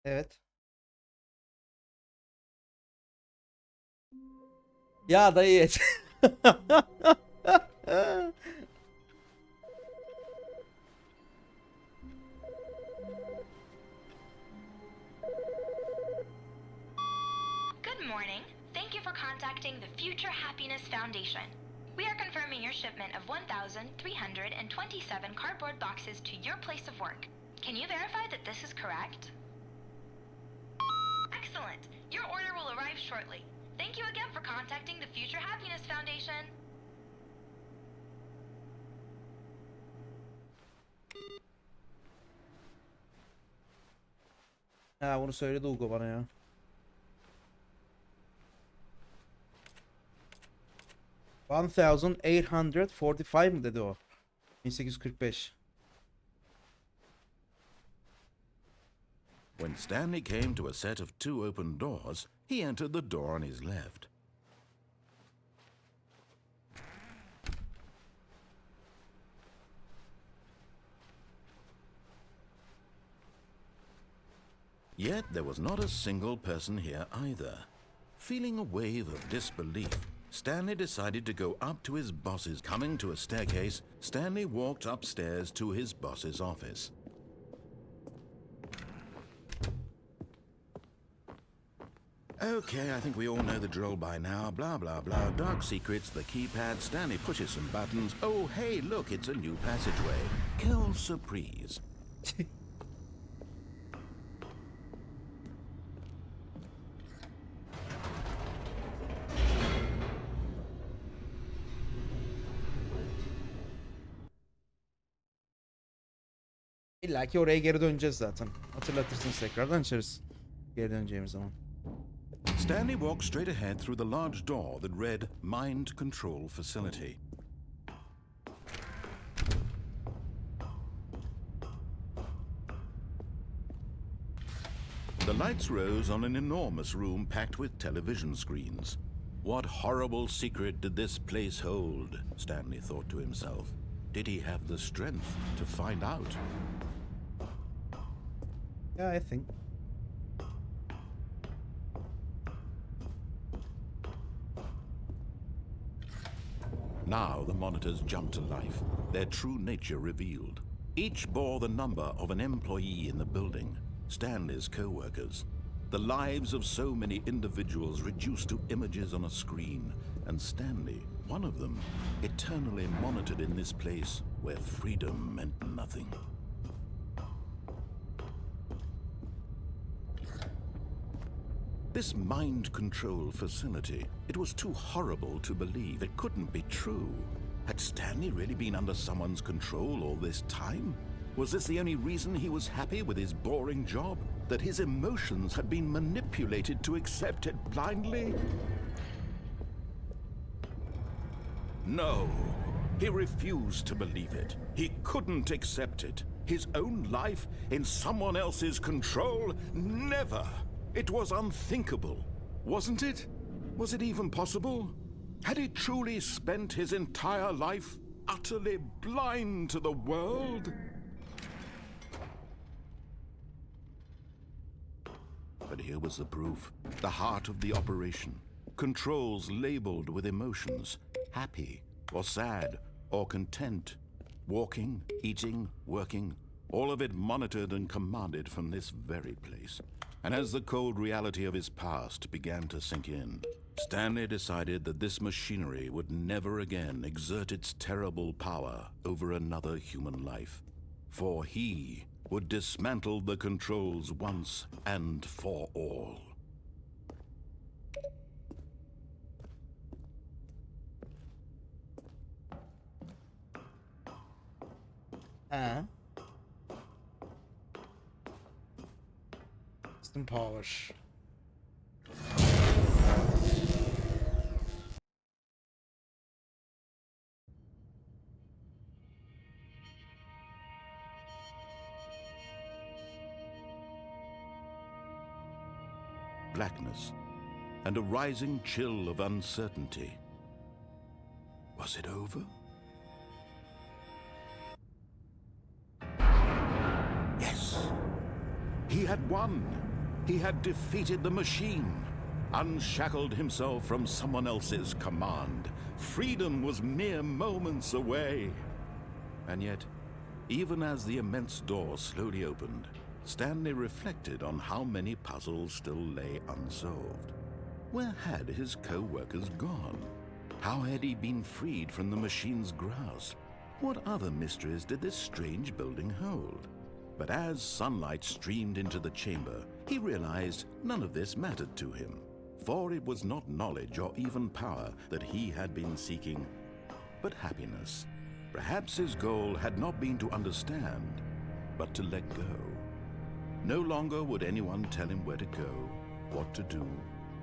Evet. Ya dayı et. Good morning. Thank you for contacting the Future Happiness Foundation. We are confirming your shipment of 1,327 cardboard boxes to your place of work. Can you verify that this is correct? Excellent. Your order will arrive shortly. Thank you again for contacting the Future Happiness Foundation. Ha bunu söyledi Ugo bana ya. $1,845 mı dedi o? 1845. When Stanley came to a set of 2 open doors, he entered the door on his left. Yet there was not a single person here either. Feeling a wave of disbelief, Stanley decided to go up to his boss's. Coming to a staircase, Stanley walked upstairs to his boss's office. Okay, I think we all know the drill by now. Blah, blah, blah. Dark secrets, the keypad. Stanley pushes some buttons. Oh, hey, look, it's a new passageway. Quelle surprise. İlla ki oraya geri döneceğiz zaten. Hatırlatırsınız tekrardan açarız. Geri döneceğimiz zaman. Stanley walked straight ahead through the large door that read Mind Control Facility. The lights rose on an enormous room packed with television screens. What horrible secret did this place hold? Stanley thought to himself. Did he have the strength to find out? Yeah, I think. Now the monitors jumped to life, their true nature revealed. Each bore the number of an employee in the building, Stanley's co-workers. The lives of so many individuals reduced to images on a screen, and Stanley, one of them, eternally monitored in this place where freedom meant nothing. This mind control facility, it was too horrible to believe. It couldn't be true. Had Stanley really been under someone's control all this time? Was this the only reason he was happy with his boring job? That his emotions had been manipulated to accept it blindly? No, he refused to believe it. He couldn't accept it. His own life in someone else's control? Never! It was unthinkable, wasn't it? Was it even possible? Had he truly spent his entire life utterly blind to the world? But here was the proof. The heart of the operation. Controls labeled with emotions. Happy, or sad, or content. Walking, eating, working. All of it monitored and commanded from this very place. And as the cold reality of his past began to sink in, Stanley decided that this machinery would never again exert its terrible power over another human life. For he would dismantle the controls once and for all. System power. Blackness and a rising chill of uncertainty. Was it over? Yes, he had won. He had defeated the machine, unshackled himself from someone else's command. Freedom was mere moments away. And yet, even as the immense door slowly opened, Stanley reflected on how many puzzles still lay unsolved. Where had his co-workers gone? How had he been freed from the machine's grasp? What other mysteries did this strange building hold? But as sunlight streamed into the chamber, he realized none of this mattered to him, for it was not knowledge or even power that he had been seeking, but happiness. Perhaps his goal had not been to understand, but to let go. No longer would anyone tell him where to go, what to do,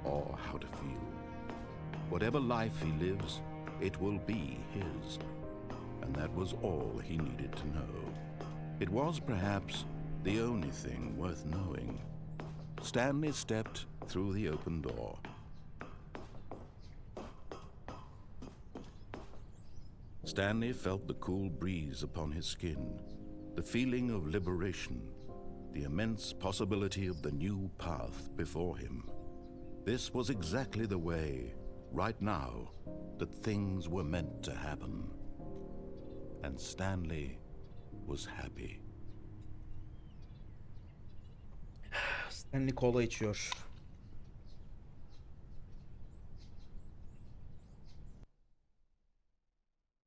or how to feel. Whatever life he lives, it will be his. And that was all he needed to know. It was perhaps the only thing worth knowing. Stanley stepped through the open door. Stanley felt the cool breeze upon his skin, the feeling of liberation, the immense possibility of the new path before him. This was exactly the way, right now, that things were meant to happen. And Stanley was happy. Stanley kola içiyor.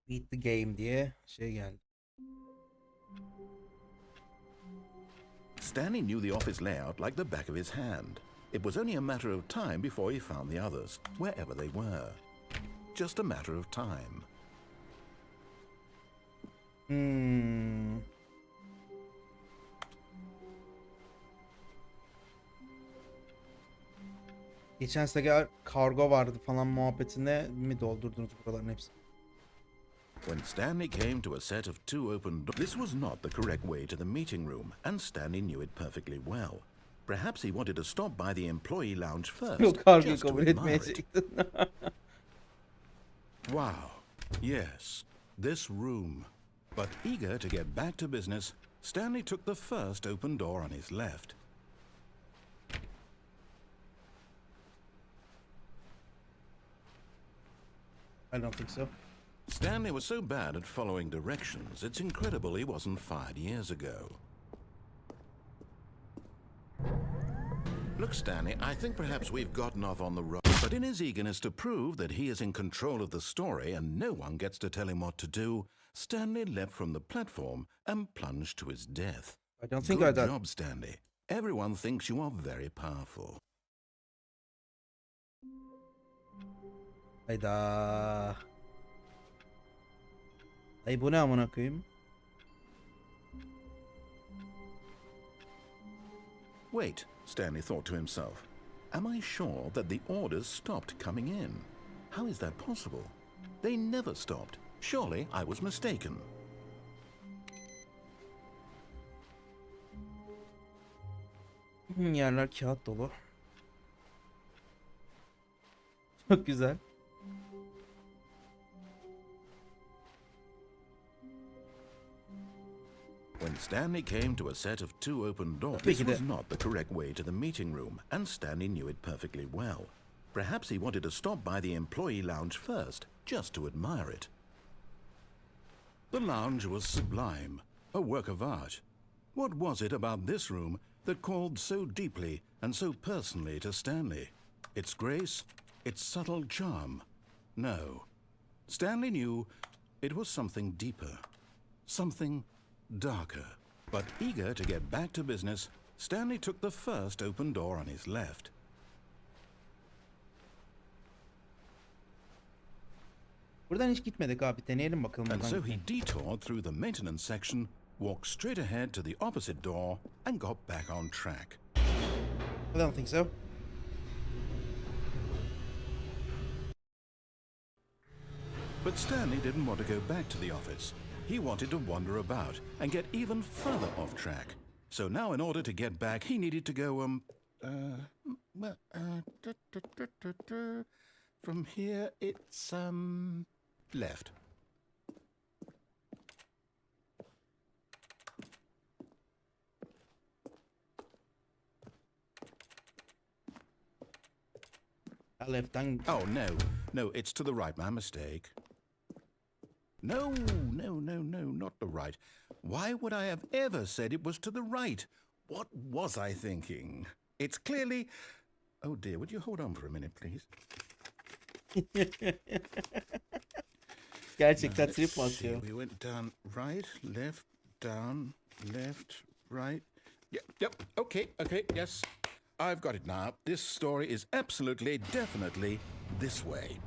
Beat the game diye şey geldi. Stanley knew the office layout like the back of his hand. It was only a matter of time before he found the others, wherever they were. Just a matter of time. Geçen sefer kargo vardı falan muhabbetine mi doldurdunuz buraların hepsini? When Stanley came to a set of two open doors, this was not the correct way to the meeting room, and Stanley knew it perfectly well. Perhaps he wanted to stop by the employee lounge first, Yok, kargoyu just to kabul admire it. etmeyecektin. Wow, yes, this room. But eager to get back to business, Stanley took the first open door on his left. I don't think so. Stanley was so bad at following directions, it's incredible he wasn't fired years ago. Look, Stanley, I think perhaps we've gotten off on the road. But in his eagerness to prove that he is in control of the story and no one gets to tell him what to do, Stanley leapt from the platform and plunged to his death. I don't think Good I did. job, Stanley. Everyone thinks you are very powerful. Hayda. Ay bu ne amına koyayım? Wait, Stanley thought to himself. Am I sure that the orders stopped coming in? How is that possible? They never stopped. Surely I was mistaken. Yerler kağıt dolu. Çok güzel. When Stanley came to a set of two open doors, Tabii this ki de. was not the correct way to the meeting room, and Stanley knew it perfectly well. Perhaps he wanted to stop by the employee lounge first, just to admire it. The lounge was sublime, a work of art. What was it about this room that called so deeply and so personally to Stanley? Its grace? Its subtle charm? No. Stanley knew it was something deeper, something darker. But eager to get back to business, Stanley took the first open door on his left. Buradan hiç gitmedik abi. Deneyelim bakalım. And buradan so he gitmeyi. detoured through the maintenance section, walked straight ahead to the opposite door, and got back on track. I don't think so. But Stanley didn't want to go back to the office. He wanted to wander about and get even further off track. So now in order to get back, he needed to go, from here it's, left. Left'ten Oh, no. No, it's to the right. My mistake. No, not the right. Why would I have ever said it was to the right? What was I thinking? It's clearly... Oh, dear, would you hold on for a minute, please? gerçekten Let's trip mi see. atıyor? We went down, right, left, down, left, right. Yep, okay, yes. I've got it now. This story is absolutely, definitely this way.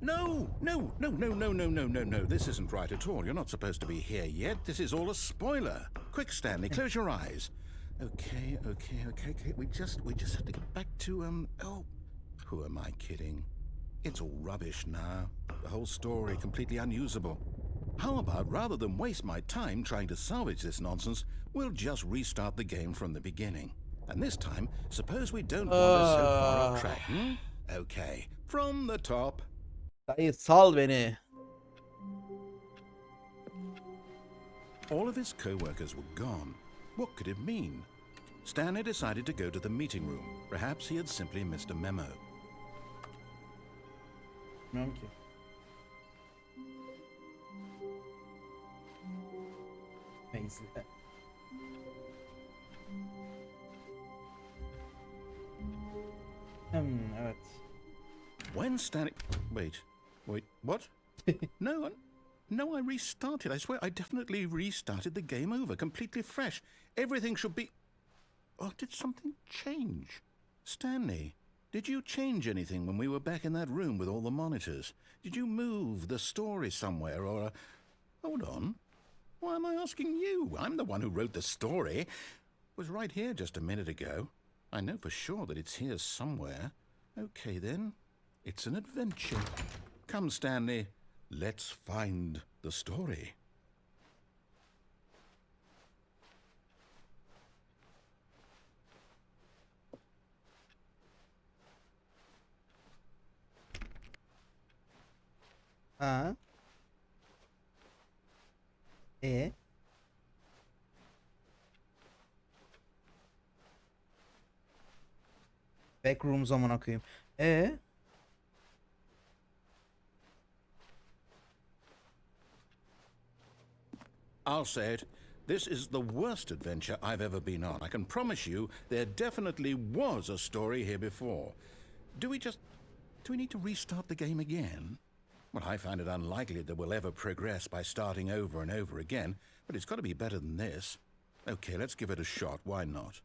No. This isn't right at all. You're not supposed to be here yet. This is all a spoiler. Quick, Stanley, close your eyes. Okay. We just have to get back to, oh, who am I kidding? It's all rubbish now. The whole story completely unusable. How about, rather than waste my time trying to salvage this nonsense, we'll just restart the game from the beginning. And this time, suppose we don't wander so far off track, hmm? Okay, from the top. Dayı sal beni. All of his co-workers were gone. What could it mean? Stanley decided to go to the meeting room. Perhaps he had simply missed a memo. Bilmiyorum ki. Neyse. Evet. When Stanley... Wait, what? No, I restarted. I swear, I definitely restarted the game over, completely fresh. Everything should be... Oh, did something change? Stanley, did you change anything when we were back in that room with all the monitors? Did you move the story somewhere, or... Hold on. Why am I asking you? I'm the one who wrote the story. It was right here just a minute ago. I know for sure that it's here somewhere. Okay, then. It's an adventure. Come, Stanley. Let's find the story. Ha. Backrooms amına koyayım. I'll say it. This is the worst adventure I've ever been on. I can promise you there definitely was a story here before. Do we need to restart the game again? Well, I find it unlikely that we'll ever progress by starting over and over again, but it's got to be better than this. Okay, let's give it a shot. Why not?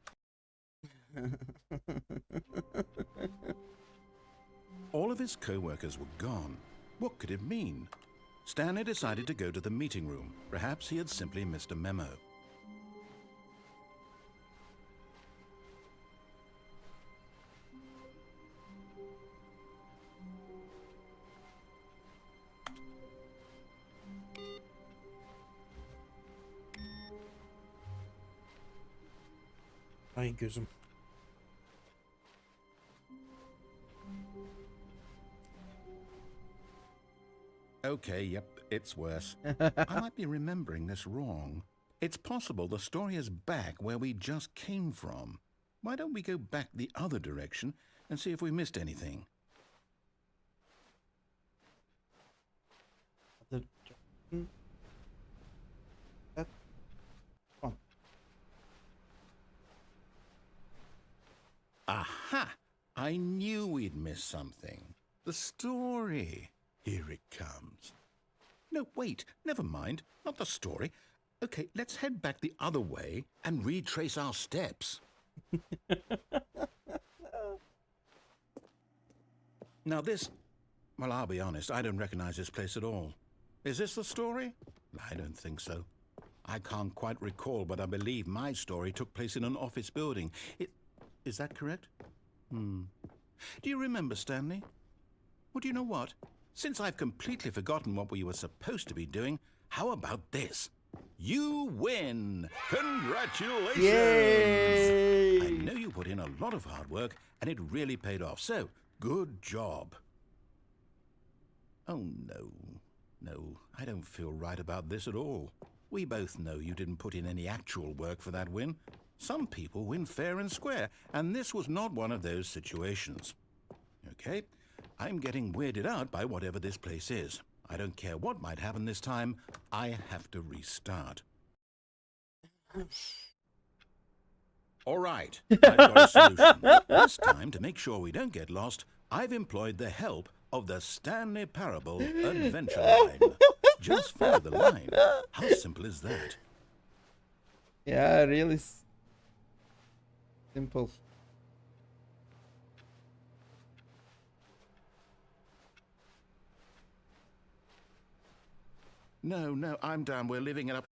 All of his co-workers were gone. What could it mean? Stanley decided to go to the meeting room. Perhaps he had simply missed a memo. Ay gözüm. Okay, yep, it's worse. I might be remembering this wrong. It's possible the story is back where we just came from. Why don't we go back the other direction and see if we missed anything? Aha! I knew we'd missed something. The story. Here it comes. No, wait, never mind. Not the story. Okay, let's head back the other way and retrace our steps. Now this... Well, I'll be honest, I don't recognize this place at all. Is this the story? I don't think so. I can't quite recall, but I believe my story took place in an office building. Is that correct? Do you remember, Stanley? Well, do you know what? Since I've completely forgotten what we were supposed to be doing, how about this? You win! Congratulations! Yay! I know you put in a lot of hard work, and it really paid off, so good job. Oh, no. No, I don't feel right about this at all. We both know you didn't put in any actual work for that win. Some people win fair and square, and this was not one of those situations. Okay, I'm getting weirded out by whatever this place is. I don't care what might happen this time. I have to restart. All right, I've got a solution. This time, to make sure we don't get lost, I've employed the help of the Stanley Parable Adventure Line. Just follow the line. How simple is that? Yeah, really simple. No, I'm down. We're living it up.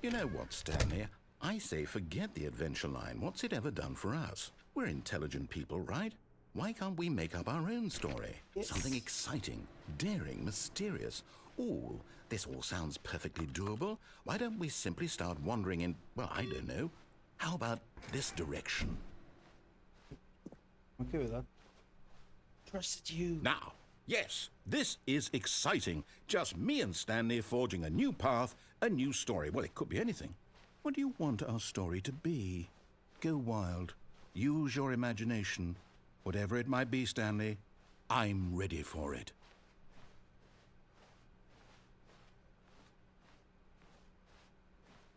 You know what, Stanley? I say forget the adventure line. What's it ever done for us? We're intelligent people, right? Why can't we make up our own story? Yes. Something exciting, daring, mysterious. Ooh, this all sounds perfectly doable. Why don't we simply start wandering in, well, I don't know. How about this direction? Okay with that. Trusted you. Now, yes, this is exciting. Just me and Stanley forging a new path, a new story. Well, it could be anything. What do you want our story to be? Go wild. Use your imagination. Whatever it might be, Stanley, I'm ready for it.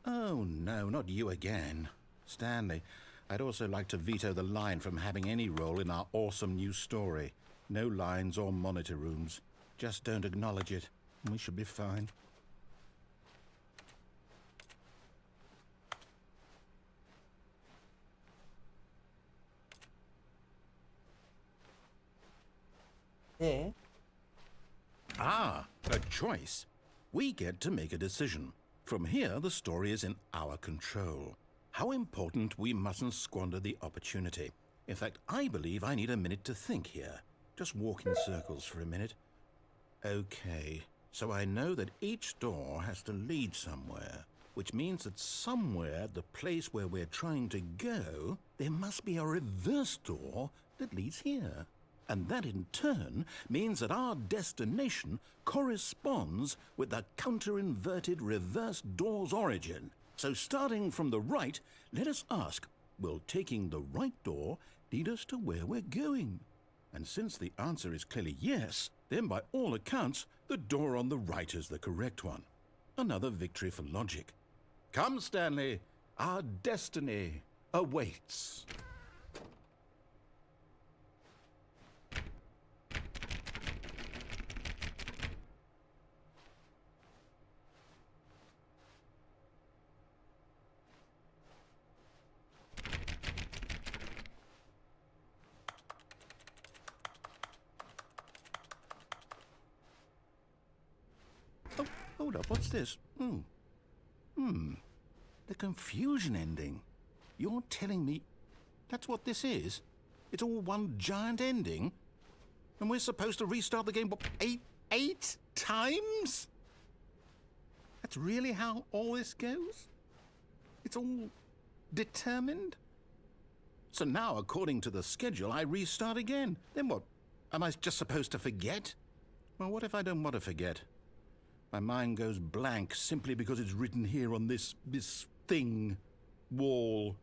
Oh, no, not you again. Stanley, I'd also like to veto the line from having any role in our awesome new story. No lines or monitor rooms. Just don't acknowledge it, and we should be fine. Ah, a choice. We get to make a decision. From here, the story is in our control. How important we mustn't squander the opportunity. In fact, I believe I need a minute to think here. Just walk in circles for a minute. Okay, so I know that each door has to lead somewhere, which means that somewhere at the place where we're trying to go, there must be a reverse door that leads here. And that in turn means that our destination corresponds with the counter-inverted reverse door's origin. So starting from the right, let us ask, will taking the right door lead us to where we're going? And since the answer is clearly yes, then by all accounts, the door on the right is the correct one. Another victory for logic. Come, Stanley, our destiny awaits. Oh, hold up, what's this? The confusion ending. You're telling me that's what this is? It's all one giant ending? And we're supposed to restart the game, what, eight times? That's really how all this goes? It's all determined? So now, according to the schedule, I restart again. Then what? Am I just supposed to forget? Well, what if I don't want to forget? My mind goes blank simply because it's written here on this thing, wall.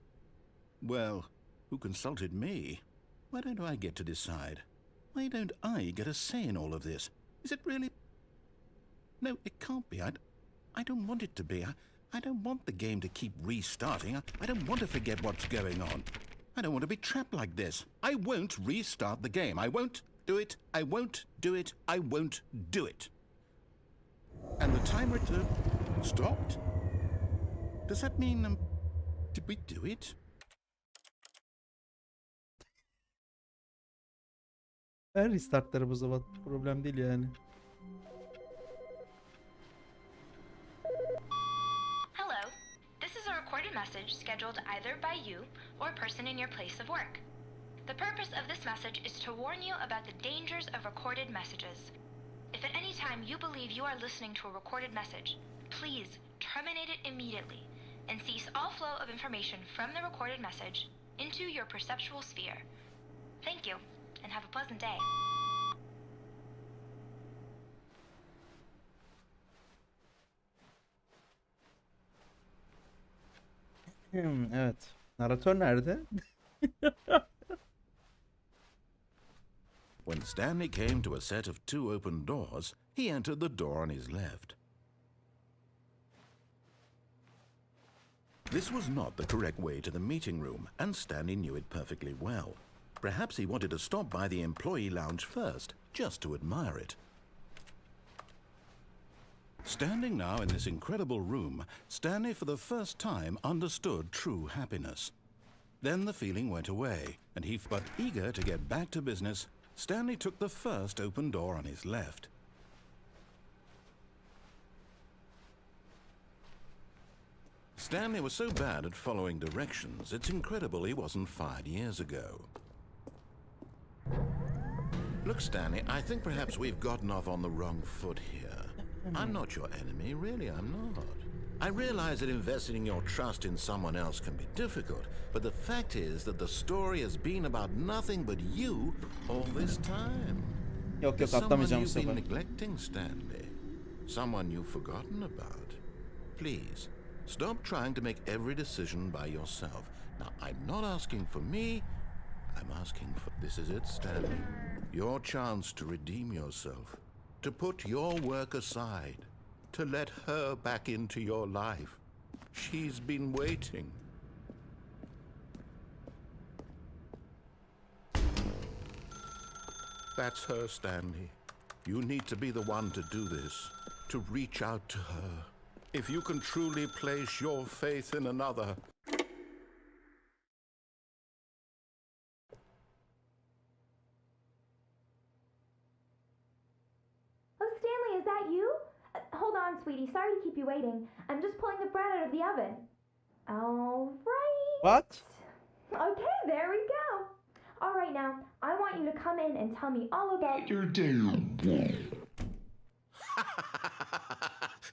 Well, who consulted me? Why don't I get to decide? Why don't I get a say in all of this? Is it really? No, it can't be. I don't want it to be. I don't want the game to keep restarting. I don't want to forget what's going on. I don't want to be trapped like this. I won't restart the game. I won't do it. I won't do it. I won't do it. And the timer stopped? Does that mean, did we do it? Her restartları bu zaman problem değil yani. Hello. This is a recorded message scheduled either by you or a person in your place of work. The purpose of this message is to warn you about the dangers of recorded messages. If at any time you believe you are listening to a recorded message, please terminate it immediately and cease all flow of information from the recorded message into your perceptual sphere. Thank you, and have a pleasant day. Evet. Naratör nerede? When Stanley came to a set of 2 open doors, he entered the door on his left. This was not the correct way to the meeting room, and Stanley knew it perfectly well. Perhaps he wanted to stop by the employee lounge first, just to admire it. Standing now in this incredible room, Stanley for the first time understood true happiness. Then the feeling went away, and but eager to get back to business, Stanley took the first open door on his left. Stanley was so bad at following directions, it's incredible he wasn't fired years ago. Look, Stanley, I think perhaps we've gotten off on the wrong foot here. I'm not your enemy, really, I'm not. I realize that investing your trust in someone else can be difficult, but the fact is that the story has been about nothing but you all this time. Yok There's atlamayacağım someone bu you've been sefer. neglecting, Stanley. Someone you've forgotten about. Please, stop trying to make every decision by yourself. Now, I'm not asking for me, I'm asking for... This is it, Stanley. Your chance to redeem yourself. To put your work aside. To let her back into your life. She's been waiting. That's her, Stanley. You need to be the one to do this. To reach out to her. If you can truly place your faith in another... Oh, Stanley, is that you? Hold on, sweetie. Sweetie. Sorry to keep you waiting. I'm just pulling the bread out of the oven. All right. What? Okay, there we go. All right, now, I want you to come in and tell me all about your day.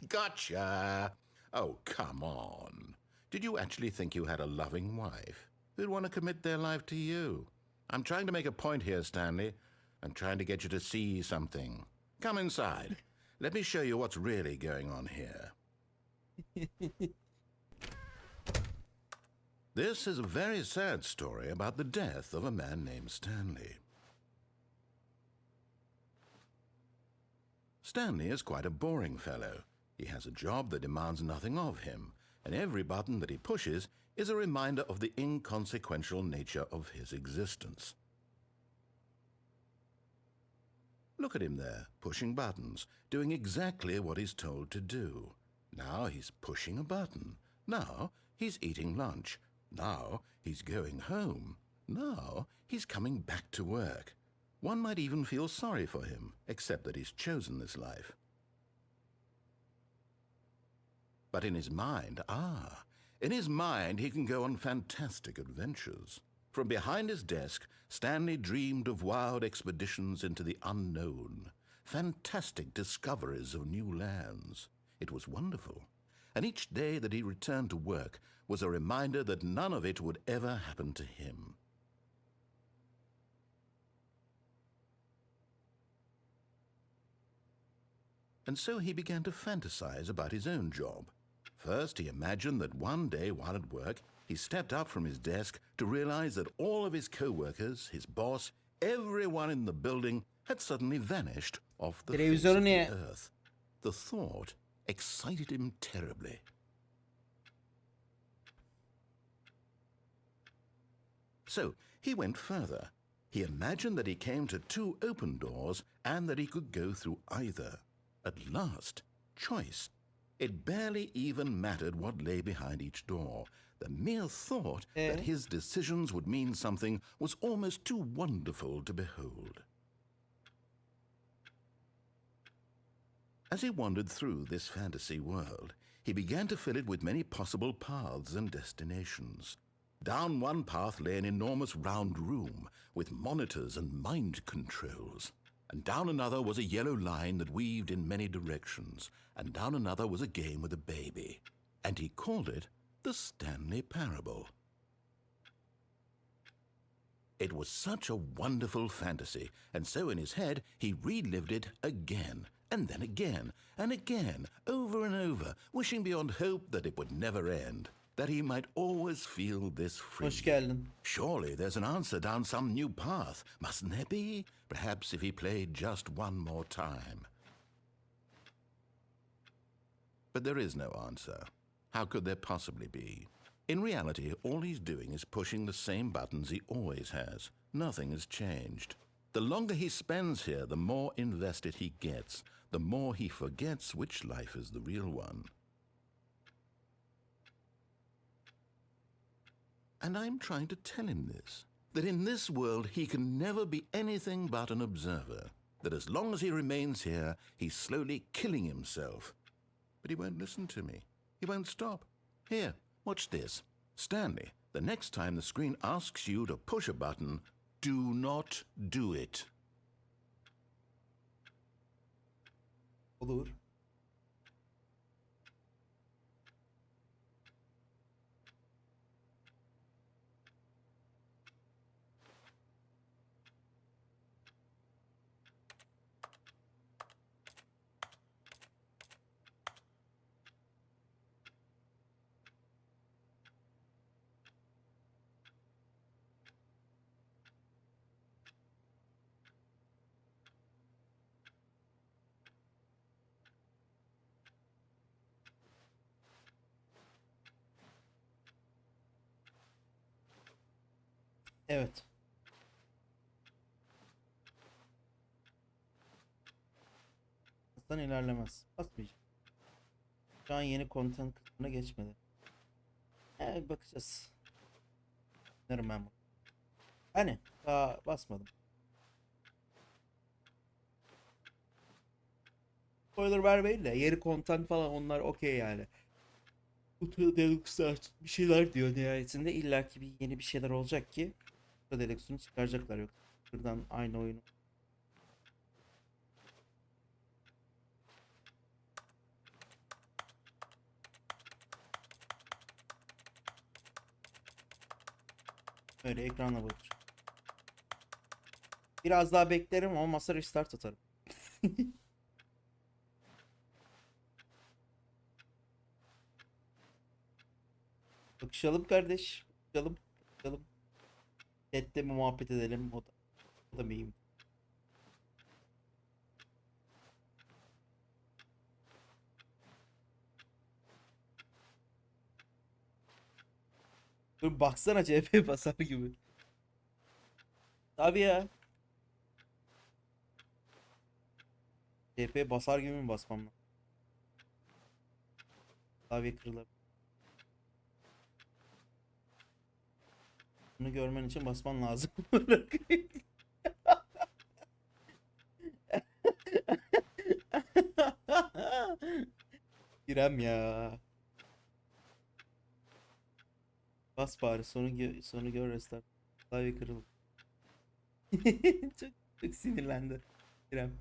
Gotcha. Oh, come on. Did you actually think you had a loving wife who'd want to commit their life to you? I'm trying to make a point here, Stanley. I'm trying to get you to see something. Come inside. Let me show you what's really going on here. This is a very sad story about the death of a man named Stanley. Stanley is quite a boring fellow. He has a job that demands nothing of him, and every button that he pushes is a reminder of the inconsequential nature of his existence. Look at him there, pushing buttons, doing exactly what he's told to do. Now he's pushing a button. Now he's eating lunch. Now he's going home. Now he's coming back to work. One might even feel sorry for him, except that he's chosen this life. But in his mind, he can go on fantastic adventures. From behind his desk, Stanley dreamed of wild expeditions into the unknown, fantastic discoveries of new lands. It was wonderful, and each day that he returned to work was a reminder that none of it would ever happen to him. And so he began to fantasize about his own job. First, he imagined that one day while at work, he stepped up from his desk to realize that all of his co-workers, his boss, everyone in the building had suddenly vanished off the face of the earth. The thought excited him terribly. So he went further. He imagined that he came to 2 open doors and that he could go through either. At last, choice. It barely even mattered what lay behind each door. The mere thought that his decisions would mean something was almost too wonderful to behold. As he wandered through this fantasy world, he began to fill it with many possible paths and destinations. Down one path lay an enormous round room with monitors and mind controls. And down another was a yellow line that weaved in many directions, and down another was a game with a baby. And he called it the Stanley Parable. It was such a wonderful fantasy, and so in his head he relived it again, and then again, and again, over and over, wishing beyond hope that it would never end, that he might always feel this free. Hoş geldin. Surely there's an answer down some new path, mustn't there be? Perhaps if he played just one more time. But there is no answer. How could there possibly be? In reality, all he's doing is pushing the same buttons he always has. Nothing has changed. The longer he spends here, the more invested he gets, the more he forgets which life is the real one. And I'm trying to tell him this, that in this world he can never be anything but an observer, that as long as he remains here, he's slowly killing himself. But he won't listen to me. He won't stop. Here, watch this. Stanley, the next time the screen asks you to push a button, do not do it. Olur. Evet. Hızdan ilerlemez. Basmayacağım. Şu an yeni content kısmına geçmedi. Evet, bakacağız. Derim ben bunu. Hani daha basmadım. Spoiler vermeyin de yeri content falan onlar okey yani. Bu Deluxe'lar bir şeyler diyor nihayetinde illaki bir yeni bir şeyler olacak ki bu Deluxe'unu çıkaracaklar yok. Buradan aynı oyunu. Öyle ekranla bakacağım. Biraz daha beklerim ama masa restart atarım. Bakışalım kardeş. Bakışalım. Bakışalım. Chat'te mi muhabbet edelim? O da mıyım? Dur baksana CHP basar gibi. Tabii ya. CHP basar gibi mi basmam lazım? Klavye kırılır. Bunu görmen için basman lazım. İrem ya. Bas bari sonu gör restart. Klavye kırıldı. çok, çok sinirlendi. İrem.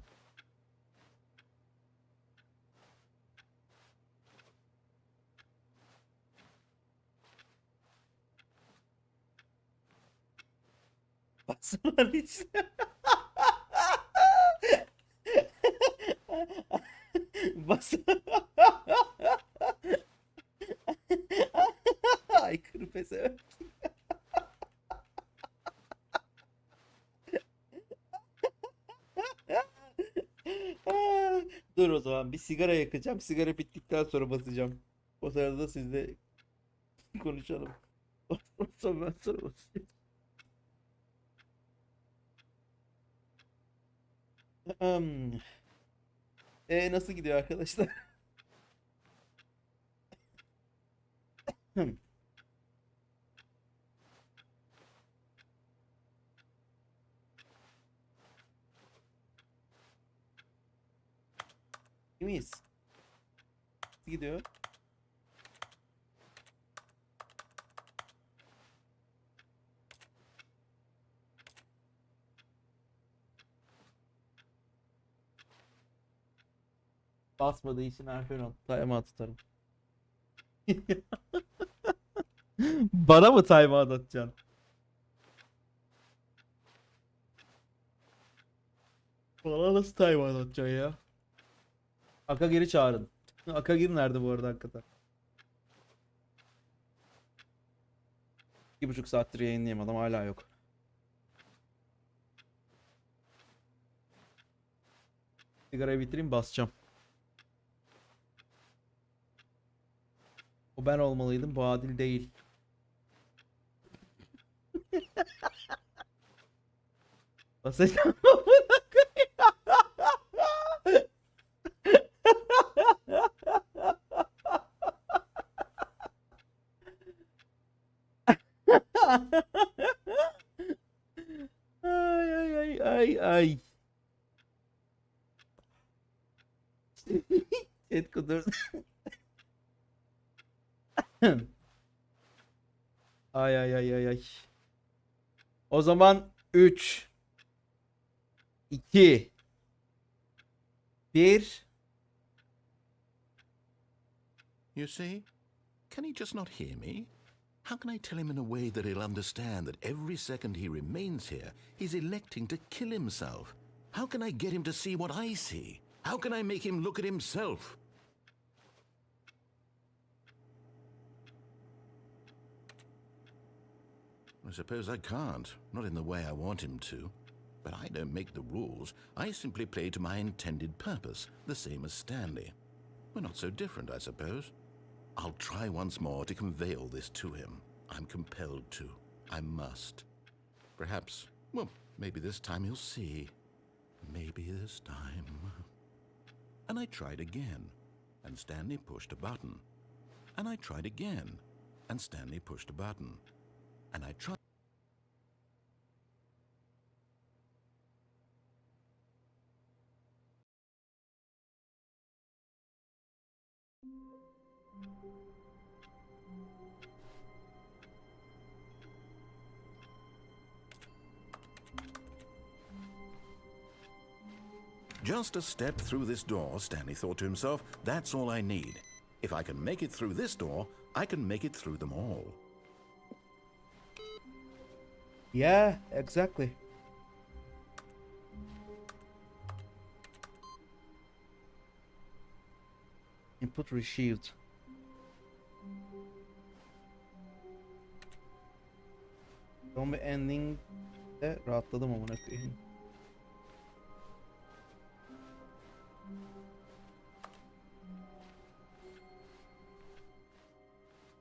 Basmalar işte. Bas. Aykırı pezevenk. Dur o zaman bir sigara yakacağım. Sigara bittikten sonra basacağım. O sırada da sizle konuşalım. Sonra basacağım. Nasıl gidiyor arkadaşlar? İyi miyiz? Nasıl gidiyor? Basmadığı için Arphenonn. Timeout atarım. Bana mı timeout atacaksın? Bana nasıl timeout atacaksın ya? Aka geri çağırın. Aka geri nerede bu arada hakikaten? 2,5 saattir yayınlayamadım hala yok. Sigarayı bitireyim basacağım. O ben olmalıydım bu adil değil. Basacağım. Ay ay ay ay ay. Chat kudur. Ay ay ay ay ay. O zaman 3 2 1 You see? Can he just not hear me? How can I tell him in a way that he'll understand that every second he remains here, he's electing to kill himself? How can I get him to see what I see? How can I make him look at himself? I suppose I can't, not in the way I want him to. But I don't make the rules. I simply play to my intended purpose, the same as Stanley. We're not so different, I suppose. I'll try once more to convey all this to him. I'm compelled to. I must. Perhaps, well, maybe this time he'll see. Maybe this time. And I tried again, and Stanley pushed a button. And I tried again, and Stanley pushed a button. And I tried. Just a step through this door, Stanley thought to himself, that's all I need. If I can make it through this door, I can make it through them all. Yeah, exactly. Input received. Son bir ending'de rahatladım amına koyayım.